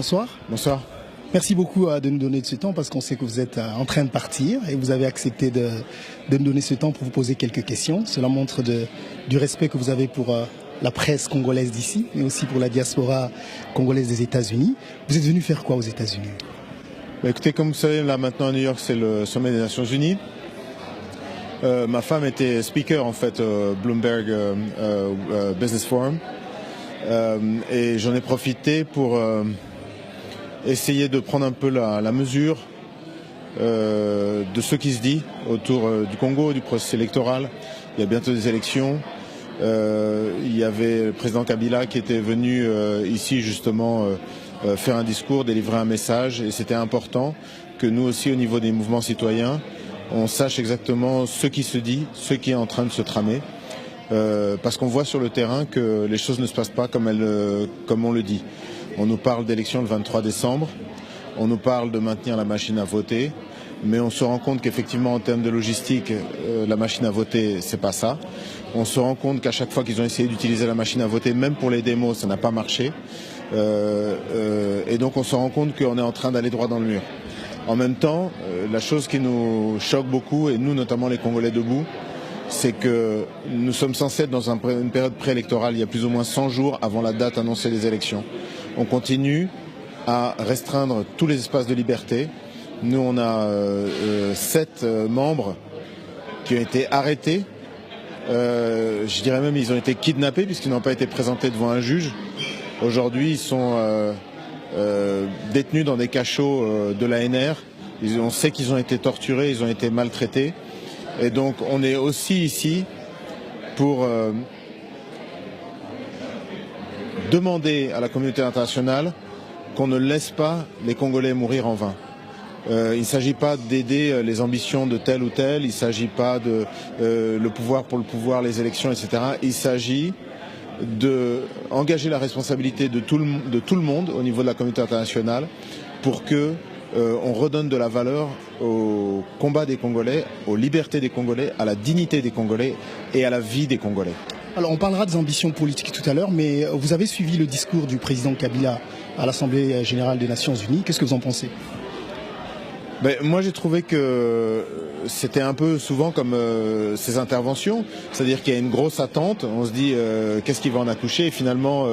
Bonsoir. Bonsoir. Merci beaucoup de nous donner de ce temps parce qu'on sait que vous êtes en train de partir et vous avez accepté de nous donner ce temps pour vous poser quelques questions. Cela montre du respect que vous avez pour la presse congolaise d'ici, mais aussi pour la diaspora congolaise des États-Unis. Vous êtes venu faire quoi aux États-Unis? Écoutez, comme vous savez, là maintenant à New York, c'est le sommet des Nations Unies. Ma femme était speaker en fait au Bloomberg Business Forum et j'en ai profité pour essayer de prendre un peu la mesure de ce qui se dit autour du Congo, du processus électoral. Il y a bientôt des élections. Il y avait le président Kabila qui était venu ici justement faire un discours, délivrer un message, et c'était important que nous aussi au niveau des mouvements citoyens, on sache exactement ce qui se dit, ce qui est en train de se tramer, parce qu'on voit sur le terrain que les choses ne se passent pas comme on le dit. On nous parle d'élections le 23 décembre, on nous parle de maintenir la machine à voter, mais on se rend compte qu'effectivement en termes de logistique, la machine à voter, c'est pas ça. On se rend compte qu'à chaque fois qu'ils ont essayé d'utiliser la machine à voter, même pour les démos, ça n'a pas marché. Et donc on se rend compte qu'on est en train d'aller droit dans le mur. En même temps, la chose qui nous choque beaucoup, et nous notamment les Congolais debout, c'est que nous sommes censés être dans une période préélectorale, il y a plus ou moins 100 jours avant la date annoncée des élections. On continue à restreindre tous les espaces de liberté. Nous, on a 7 membres qui ont été arrêtés. Je dirais même qu'ils ont été kidnappés puisqu'ils n'ont pas été présentés devant un juge. Aujourd'hui, ils sont détenus dans des cachots de l'ANR. On sait qu'ils ont été torturés, ils ont été maltraités. Et donc, on est aussi ici pour demander à la communauté internationale qu'on ne laisse pas les Congolais mourir en vain. Il ne s'agit pas d'aider les ambitions de tel ou tel, il ne s'agit pas de le pouvoir pour le pouvoir, les élections, etc. Il s'agit d'engager la responsabilité de tout le monde au niveau de la communauté internationale pour que on redonne de la valeur au combat des Congolais, aux libertés des Congolais, à la dignité des Congolais et à la vie des Congolais. Alors on parlera des ambitions politiques tout à l'heure, mais vous avez suivi le discours du président Kabila à l'Assemblée générale des Nations Unies. Qu'est-ce que vous en pensez? Moi j'ai trouvé que c'était un peu souvent comme ces interventions, c'est-à-dire qu'il y a une grosse attente, on se dit qu'est-ce qui va en accoucher, et finalement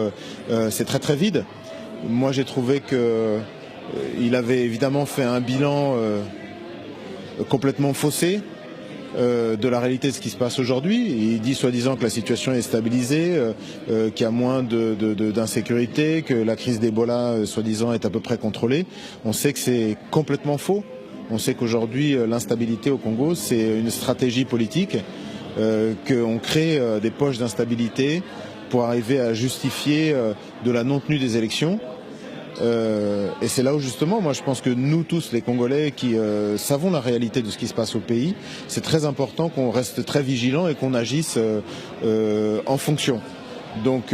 c'est très très vide. Moi j'ai trouvé qu'il avait évidemment fait un bilan complètement faussé de la réalité de ce qui se passe aujourd'hui. Il dit soi-disant que la situation est stabilisée, qu'il y a moins d'insécurité, que la crise d'Ebola soi-disant est à peu près contrôlée. On sait que c'est complètement faux. On sait qu'aujourd'hui l'instabilité au Congo c'est une stratégie politique, qu'on crée des poches d'instabilité pour arriver à justifier de la non-tenue des élections. Et c'est là où justement, moi je pense que nous tous les Congolais qui savons la réalité de ce qui se passe au pays, c'est très important qu'on reste très vigilants et qu'on agisse en fonction. Donc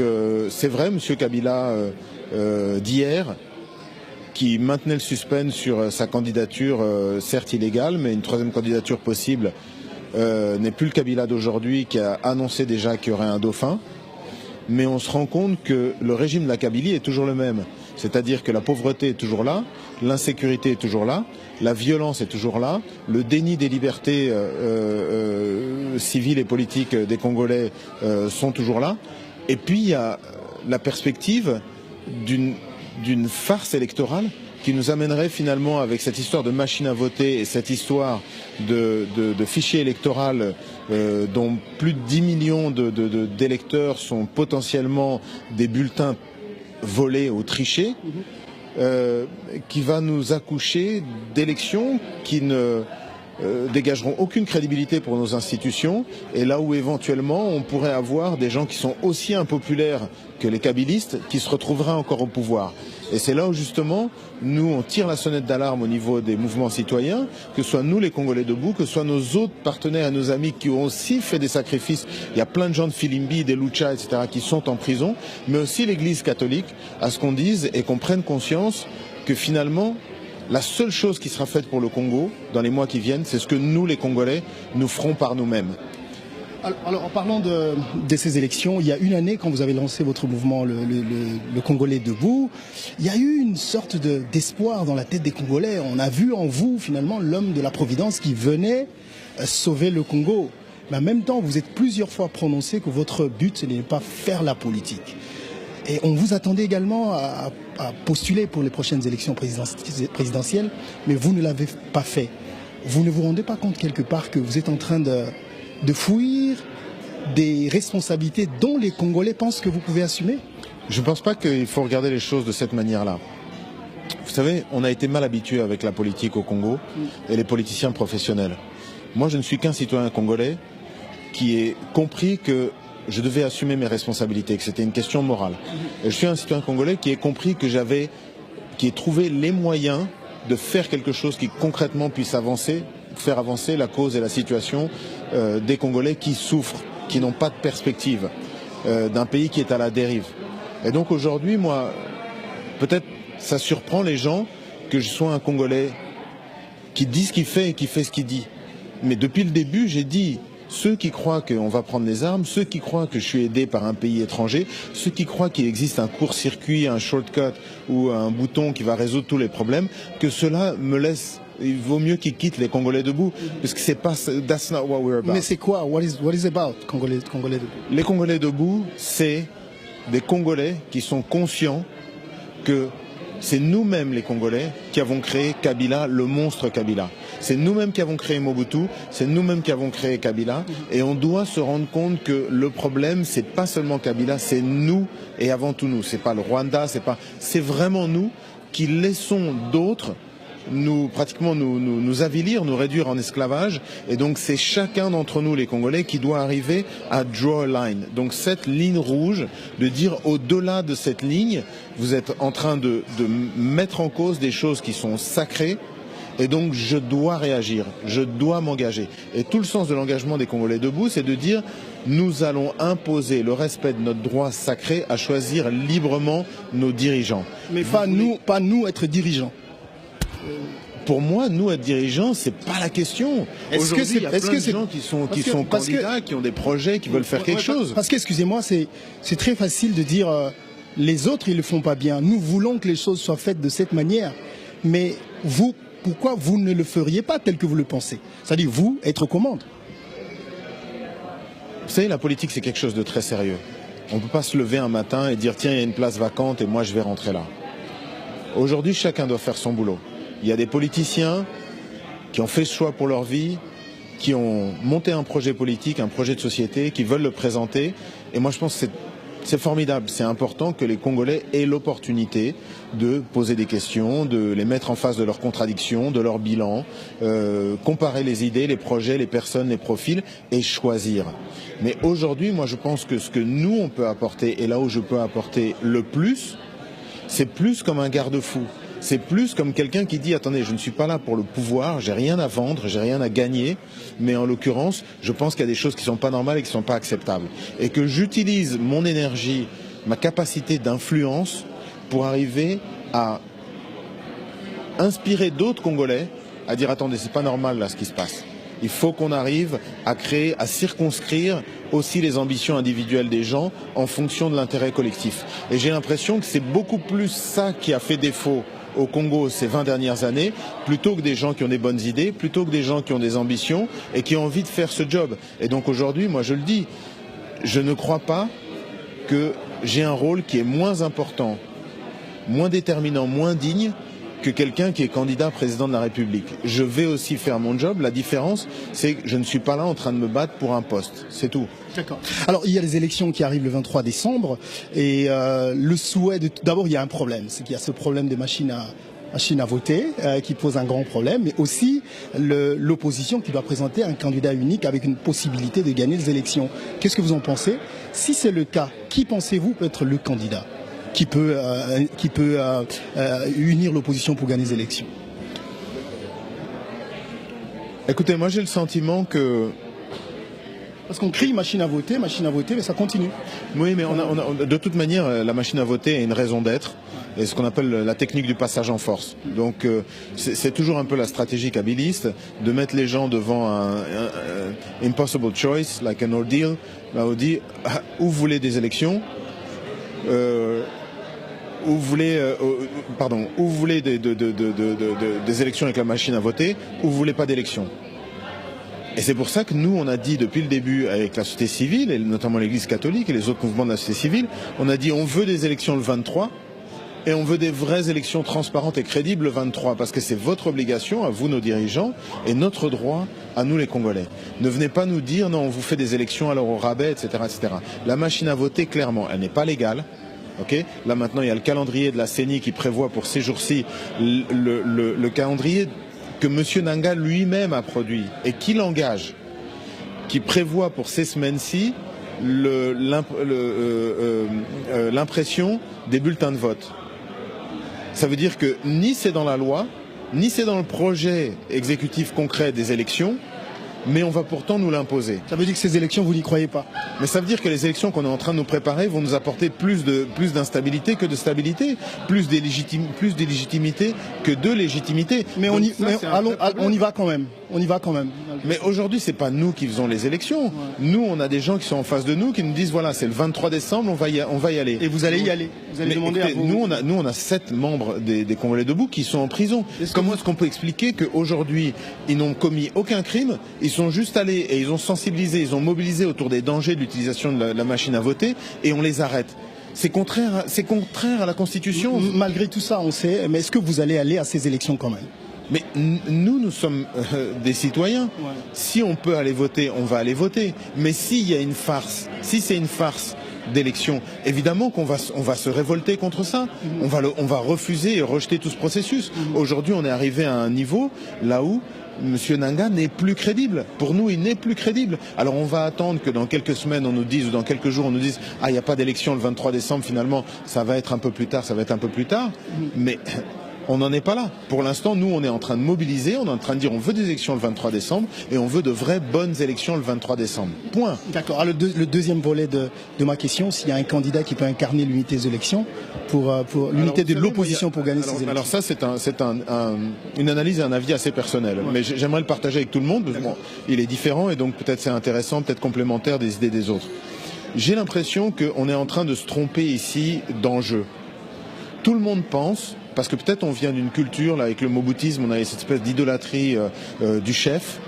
c'est vrai, Monsieur Kabila d'hier, qui maintenait le suspense sur sa candidature, certes illégale, mais une troisième candidature possible, n'est plus le Kabila d'aujourd'hui qui a annoncé déjà qu'il y aurait un dauphin. Mais on se rend compte que le régime de la Kabylie est toujours le même. C'est-à-dire que la pauvreté est toujours là, l'insécurité est toujours là, la violence est toujours là, le déni des libertés civiles et politiques des Congolais sont toujours là. Et puis il y a la perspective d'une farce électorale qui nous amènerait finalement, avec cette histoire de machine à voter et cette histoire de fichier électoral dont plus de 10 millions d'électeurs sont potentiellement des bulletins volés ou trichés, qui va nous accoucher d'élections qui ne dégageront aucune crédibilité pour nos institutions, et là où éventuellement on pourrait avoir des gens qui sont aussi impopulaires que les kabylistes qui se retrouveraient encore au pouvoir. Et c'est là où justement nous on tire la sonnette d'alarme au niveau des mouvements citoyens, que ce soit nous les Congolais debout, que ce soit nos autres partenaires et nos amis qui ont aussi fait des sacrifices. Il y a plein de gens de Filimbi, des Lucha, etc. qui sont en prison, mais aussi l'Église catholique, à ce qu'on dise et qu'on prenne conscience que finalement la seule chose qui sera faite pour le Congo dans les mois qui viennent, c'est ce que nous les Congolais nous ferons par nous-mêmes. Alors, en parlant de ces élections, il y a une année, quand vous avez lancé votre mouvement, le Congolais Debout, il y a eu une sorte d'espoir dans la tête des Congolais. On a vu en vous, finalement, l'homme de la Providence qui venait sauver le Congo. Mais en même temps, vous êtes plusieurs fois prononcé que votre but, ce n'est pas faire la politique. Et on vous attendait également à postuler pour les prochaines élections présidentielles, mais vous ne l'avez pas fait. Vous ne vous rendez pas compte quelque part que vous êtes en train de fuir des responsabilités dont les Congolais pensent que vous pouvez assumer? Je ne pense pas qu'il faut regarder les choses de cette manière-là. Vous savez, on a été mal habitué avec la politique au Congo et les politiciens professionnels. Moi, je ne suis qu'un citoyen congolais qui ait compris que je devais assumer mes responsabilités, que c'était une question morale. Et je suis un citoyen congolais qui ait compris que qui ait trouvé les moyens de faire quelque chose qui concrètement puisse faire avancer la cause et la situation des Congolais qui souffrent, qui n'ont pas de perspective, d'un pays qui est à la dérive. Et donc aujourd'hui, moi, peut-être ça surprend les gens que je sois un Congolais qui dit ce qu'il fait et qui fait ce qu'il dit. Mais depuis le début, j'ai dit, ceux qui croient qu'on va prendre les armes, ceux qui croient que je suis aidé par un pays étranger, ceux qui croient qu'il existe un court-circuit, un shortcut ou un bouton qui va résoudre tous les problèmes, que cela me laisse. Il vaut mieux qu'ils quittent les Congolais debout, parce que c'est pas, that's not what we're about. Mais c'est quoi? What is about Congolais debout? Les Congolais debout, c'est des Congolais qui sont conscients que c'est nous-mêmes les Congolais qui avons créé Kabila, le monstre Kabila. C'est nous-mêmes qui avons créé Mobutu, c'est nous-mêmes qui avons créé Kabila, et on doit se rendre compte que le problème, c'est pas seulement Kabila, c'est nous et avant tout nous. C'est pas le Rwanda, c'est vraiment nous qui laissons d'autres nous avilir, nous réduire en esclavage, et donc c'est chacun d'entre nous les Congolais qui doit arriver à draw a line. Donc cette ligne rouge, de dire au-delà de cette ligne, vous êtes en train de mettre en cause des choses qui sont sacrées, et donc je dois réagir, je dois m'engager. Et tout le sens de l'engagement des Congolais debout, c'est de dire nous allons imposer le respect de notre droit sacré à choisir librement nos dirigeants. Mais pas nous être dirigeants. Pour moi, nous être dirigeants, c'est pas la question. Aujourd'hui, il y a plein de gens qui sont candidats, qui ont des projets, qui veulent faire quelque chose. Parce que, excusez-moi, c'est très facile de dire les autres, ils le font pas bien. Nous voulons que les choses soient faites de cette manière. Mais vous, pourquoi vous ne le feriez pas tel que vous le pensez? C'est-à-dire, vous, être aux commandes. Vous savez, la politique, c'est quelque chose de très sérieux. On ne peut pas se lever un matin et dire tiens, il y a une place vacante et moi, je vais rentrer là. Aujourd'hui, chacun doit faire son boulot. Il y a des politiciens qui ont fait ce choix pour leur vie, qui ont monté un projet politique, un projet de société, qui veulent le présenter. Et moi, je pense que c'est formidable. C'est important que les Congolais aient l'opportunité de poser des questions, de les mettre en face de leurs contradictions, de leur bilan, comparer les idées, les projets, les personnes, les profils et choisir. Mais aujourd'hui, moi, je pense que ce que nous, on peut apporter, et là où je peux apporter le plus, c'est plus comme un garde-fou. C'est plus comme quelqu'un qui dit attendez, je ne suis pas là pour le pouvoir, j'ai rien à vendre, j'ai rien à gagner, mais en l'occurrence, je pense qu'il y a des choses qui sont pas normales et qui sont pas acceptables. Et que j'utilise mon énergie, ma capacité d'influence pour arriver à inspirer d'autres Congolais à dire attendez, c'est pas normal là ce qui se passe. Il faut qu'on arrive à créer, à circonscrire aussi les ambitions individuelles des gens en fonction de l'intérêt collectif. Et j'ai l'impression que c'est beaucoup plus ça qui a fait défaut au Congo ces 20 dernières années, plutôt que des gens qui ont des bonnes idées, plutôt que des gens qui ont des ambitions et qui ont envie de faire ce job. Et donc aujourd'hui, moi je le dis, je ne crois pas que j'ai un rôle qui est moins important, moins déterminant, moins digne que quelqu'un qui est candidat président de la République. Je vais aussi faire mon job. La différence, c'est que je ne suis pas là en train de me battre pour un poste. C'est tout. D'accord. Alors, il y a les élections qui arrivent le 23 décembre et le souhait de... D'abord, il y a un problème. C'est qu'il y a ce problème des machines à voter qui pose un grand problème, mais aussi l'opposition qui doit présenter un candidat unique avec une possibilité de gagner les élections. Qu'est-ce que vous en pensez? Si c'est le cas, qui pensez-vous peut être le candidat qui peut unir l'opposition pour gagner les élections? Écoutez, moi j'ai le sentiment que... Parce qu'on crie machine à voter, mais ça continue. Oui, mais de toute manière, la machine à voter a une raison d'être. et ce qu'on appelle la technique du passage en force. Donc c'est toujours un peu la stratégie kabiliste de mettre les gens devant un impossible choice, like an ordeal. Là, on dit où vous voulez des élections, où vous voulez des élections avec la machine à voter, ou vous voulez pas d'élections. Et c'est pour ça que nous, on a dit depuis le début avec la société civile, et notamment l'Église catholique et les autres mouvements de la société civile, on a dit on veut des élections le 23 et on veut des vraies élections transparentes et crédibles le 23, parce que c'est votre obligation, à vous nos dirigeants, et notre droit à nous les Congolais. Ne venez pas nous dire non, on vous fait des élections alors au rabais, etc., etc. La machine à voter, clairement, elle n'est pas légale. Okay. Là maintenant, il y a le calendrier de la CENI qui prévoit pour ces jours-ci le calendrier que M. Nanga lui-même a produit et qui l'engage, qui prévoit pour ces semaines-ci l'impression des bulletins de vote. Ça veut dire que ni c'est dans la loi, ni c'est dans le projet exécutif concret des élections, mais on va pourtant nous l'imposer. Ça veut dire que ces élections, vous n'y croyez pas? Mais ça veut dire que les élections qu'on est en train de nous préparer vont nous apporter plus d'instabilité que de stabilité, plus d'illégitimité que de légitimité. Mais on y va quand même. On y va quand même. Mais aujourd'hui, c'est pas nous qui faisons les élections. Ouais. Nous, on a des gens qui sont en face de nous qui nous disent voilà, c'est le 23 décembre, on va y aller. Et vous allez y aller. Vous allez demander à vous. Nous, on a 7 membres des Congolais debout qui sont en prison. Comment est-ce qu'on peut expliquer qu'aujourd'hui, ils n'ont commis aucun crime, ils sont juste allés et ils ont sensibilisé, ils ont mobilisé autour des dangers de l'utilisation de la machine à voter et on les arrête? C'est contraire à la Constitution. Malgré tout ça, on sait. Mais est-ce que vous allez aller à ces élections quand même? Mais nous sommes des citoyens. Ouais. Si on peut aller voter, on va aller voter. Mais s'il y a une farce, si c'est une farce d'élection, évidemment qu'on va se révolter contre ça. On va refuser et rejeter tout ce processus. Aujourd'hui, on est arrivé à un niveau là où M. Nanga n'est plus crédible. Pour nous, il n'est plus crédible. Alors on va attendre que dans quelques semaines, on nous dise, ou dans quelques jours, on nous dise « Ah, il n'y a pas d'élection le 23 décembre, finalement, ça va être un peu plus tard, ça va être un peu plus tard. » Mais on n'en est pas là. Pour l'instant, nous, on est en train de mobiliser, on est en train de dire on veut des élections le 23 décembre et on veut de vraies bonnes élections le 23 décembre. Point. D'accord. Alors le deuxième volet de ma question, s'il y a un candidat qui peut incarner l'unité des élections pour l'unité de l'opposition pour gagner ces élections. Alors ça, c'est une analyse et un avis assez personnel. Ouais. Mais j'aimerais le partager avec tout le monde. Bon, il est différent et donc peut-être c'est intéressant, peut-être complémentaire des idées des autres. J'ai l'impression qu'on est en train de se tromper ici d'enjeu. Tout le monde pense, parce que peut-être on vient d'une culture, là, avec le moboutisme, on a cette espèce d'idolâtrie du chef.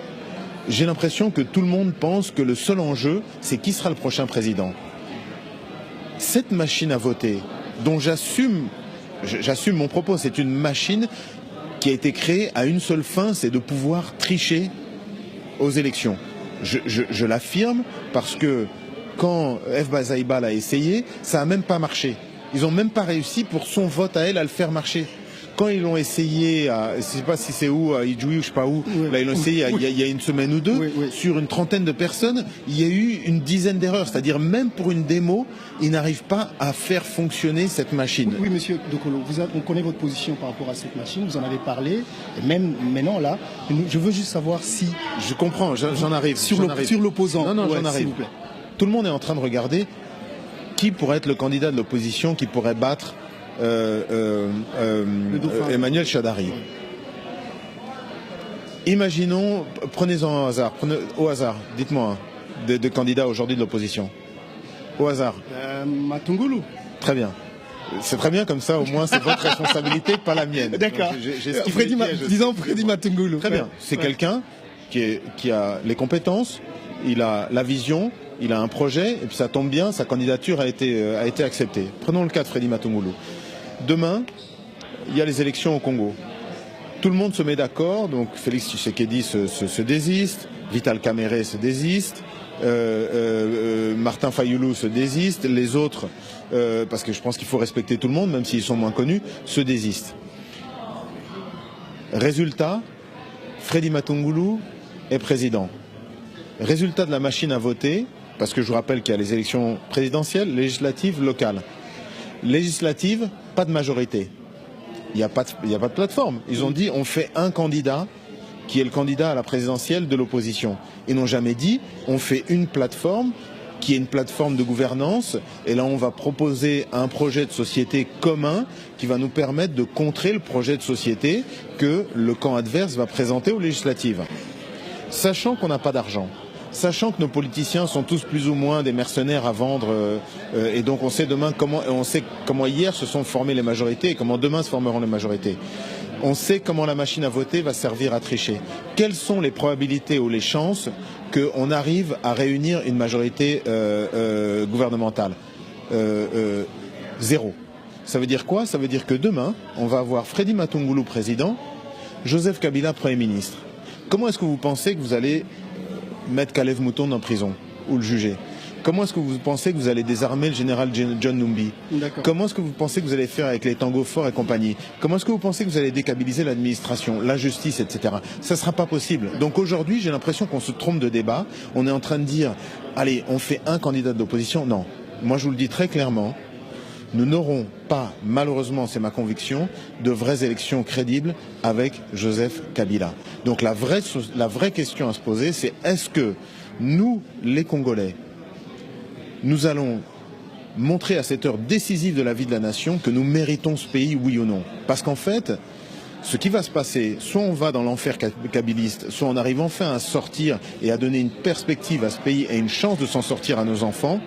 J'ai l'impression que tout le monde pense que le seul enjeu, c'est qui sera le prochain président. Cette machine à voter, dont j'assume mon propos, c'est une machine qui a été créée à une seule fin, c'est de pouvoir tricher aux élections. Je l'affirme parce que quand F. Bazaïba l'a essayé, ça n'a même pas marché. Ils n'ont même pas réussi pour son vote à elle à le faire marcher. Quand ils l'ont essayé, je ne sais pas si c'est où, à Idjoui ou je ne sais pas où, là ils l'ont essayé il y a une semaine ou deux, sur une trentaine de personnes, il y a eu une dizaine d'erreurs. C'est-à-dire même pour une démo, ils n'arrivent pas à faire fonctionner cette machine. Oui, monsieur Dokolo, on connaît votre position par rapport à cette machine, vous en avez parlé, et même maintenant là, je veux juste savoir si... Je comprends, j'en arrive. Sur l'opposant. Non, j'en arrive. S'il vous plaît. Tout le monde est en train de regarder qui pourrait être le candidat de l'opposition qui pourrait battre Emmanuel Shadari. Imaginons, prenez-en au hasard, dites-moi, des candidats aujourd'hui de l'opposition. Au hasard. Matungulu. Très bien. C'est très bien comme ça, au moins c'est votre responsabilité, pas la mienne. D'accord. Disons Freddy Matungulu. Très bien. C'est quelqu'un qui a les compétences, il a la vision, il a un projet, et puis ça tombe bien, sa candidature a été acceptée. Prenons le cas de Freddy Matungulu. Demain, il y a les élections au Congo. Tout le monde se met d'accord, donc Félix Tshisekedi se désiste, Vital Kamerhe se désiste, Martin Fayulu se désiste, les autres, parce que je pense qu'il faut respecter tout le monde, même s'ils sont moins connus, se désistent. Résultat, Freddy Matungulu est président. Résultat de la machine à voter, parce que je vous rappelle qu'il y a les élections présidentielles, législatives, locales. Législatives, pas de majorité. Il n'y a pas de plateforme. Ils ont dit on fait un candidat qui est le candidat à la présidentielle de l'opposition. Ils n'ont jamais dit on fait une plateforme qu'il y ait une plateforme de gouvernance. Et là, on va proposer un projet de société commun qui va nous permettre de contrer le projet de société que le camp adverse va présenter aux législatives. Sachant qu'on n'a pas d'argent, sachant que nos politiciens sont tous plus ou moins des mercenaires à vendre, et donc on sait comment hier se sont formées les majorités et comment demain se formeront les majorités. On sait comment la machine à voter va servir à tricher. Quelles sont les probabilités ou les chances qu'on arrive à réunir une majorité gouvernementale? Zéro. Ça veut dire quoi? Ça veut dire que demain, on va avoir Freddy Matungulu président, Joseph Kabila Premier ministre. Comment est-ce que vous pensez que vous allez mettre Kalev Moutonde en prison ou le juger? Comment est-ce que vous pensez que vous allez désarmer le général John Numbi? Comment est-ce que vous pensez que vous allez faire avec les Tango Forts et compagnie? Comment est-ce que vous pensez que vous allez décabiliser l'administration, la justice, etc.? Ça ne sera pas possible. Donc aujourd'hui, j'ai l'impression qu'on se trompe de débat. On est en train de dire, allez, on fait un candidat de l'opposition. Non. Moi, je vous le dis très clairement. Nous n'aurons pas, malheureusement, c'est ma conviction, de vraies élections crédibles avec Joseph Kabila. Donc la vraie question à se poser, c'est est-ce que nous, les Congolais, nous allons montrer à cette heure décisive de la vie de la nation que nous méritons ce pays, oui ou non? Parce qu'en fait, ce qui va se passer, soit on va dans l'enfer kabiliste, soit on arrive enfin à sortir et à donner une perspective à ce pays et une chance de s'en sortir à nos enfants.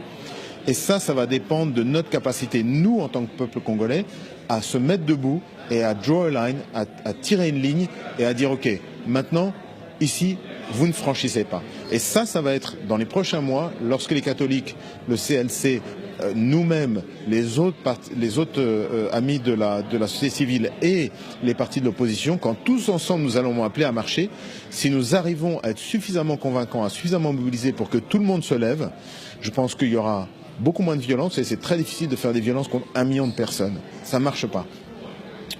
Et ça va dépendre de notre capacité, nous, en tant que peuple congolais, à se mettre debout et à draw a line, à tirer une ligne et à dire, OK, maintenant, ici, vous ne franchissez pas. Et ça va être dans les prochains mois, lorsque les catholiques, le CLC, nous-mêmes, les autres amis de la société civile et les partis de l'opposition, quand tous ensemble nous allons appeler à marcher, si nous arrivons à être suffisamment convaincants, à suffisamment mobiliser pour que tout le monde se lève, je pense qu'il y aura beaucoup moins de violence, et c'est très difficile de faire des violences contre 1 million de personnes. Ça ne marche pas.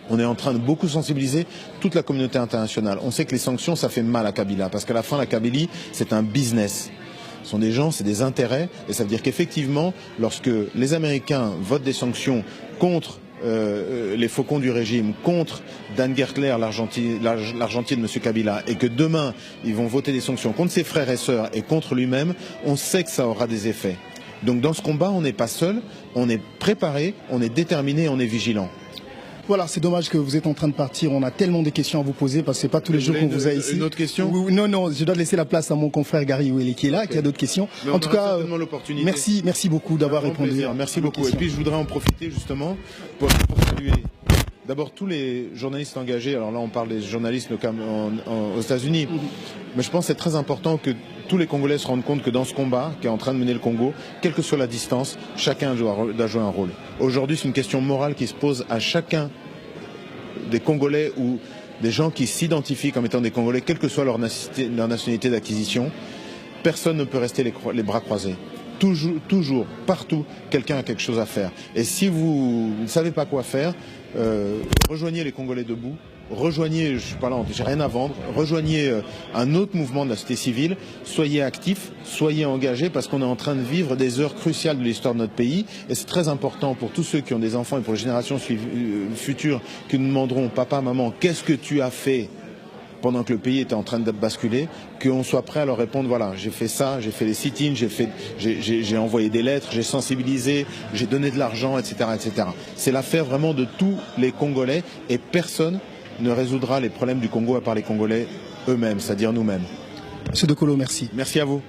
On est en train de beaucoup sensibiliser toute la communauté internationale. On sait que les sanctions, ça fait mal à Kabila, parce qu'à la fin, la Kabylie, c'est un business. Ce sont des gens, c'est des intérêts, et ça veut dire qu'effectivement, lorsque les Américains votent des sanctions contre les faucons du régime, contre Dan Gertler, l'argentier de M. Kabila, et que demain, ils vont voter des sanctions contre ses frères et sœurs et contre lui-même, on sait que ça aura des effets. Donc dans ce combat, on n'est pas seul, on est préparé, on est déterminé, on est vigilant. Voilà, c'est dommage que vous êtes en train de partir. On a tellement de questions à vous poser parce que c'est pas tous les jours qu'on vous a ici. Une autre question? Non, je dois laisser la place à mon confrère Gary Ouellet qui est là, qui a d'autres questions. Mais en tout cas, merci beaucoup d'avoir répondu. Merci beaucoup. Et puis je voudrais en profiter justement pour saluer d'abord tous les journalistes engagés. Alors là, on parle des journalistes aux États-Unis. Mais je pense que c'est très important que tous les Congolais se rendent compte que dans ce combat qui est en train de mener le Congo, quelle que soit la distance, chacun doit jouer un rôle. Aujourd'hui, c'est une question morale qui se pose à chacun des Congolais ou des gens qui s'identifient comme étant des Congolais, quelle que soit leur nationalité d'acquisition. Personne ne peut rester les bras croisés. Toujours, partout, quelqu'un a quelque chose à faire. Et si vous ne savez pas quoi faire, rejoignez les Congolais debout. Rejoignez, je suis pas là, j'ai rien à vendre, rejoignez un autre mouvement de la société civile, soyez actifs, soyez engagés parce qu'on est en train de vivre des heures cruciales de l'histoire de notre pays et c'est très important pour tous ceux qui ont des enfants et pour les générations futures qui nous demanderont, papa, maman, qu'est-ce que tu as fait pendant que le pays était en train de basculer, qu'on soit prêt à leur répondre, voilà, j'ai fait ça, j'ai fait les sit-ins, j'ai envoyé des lettres, j'ai sensibilisé, j'ai donné de l'argent, etc., etc. C'est l'affaire vraiment de tous les Congolais et personne ne résoudra les problèmes du Congo à part les Congolais eux-mêmes, c'est-à-dire nous-mêmes. Monsieur De Colo, merci. Merci à vous.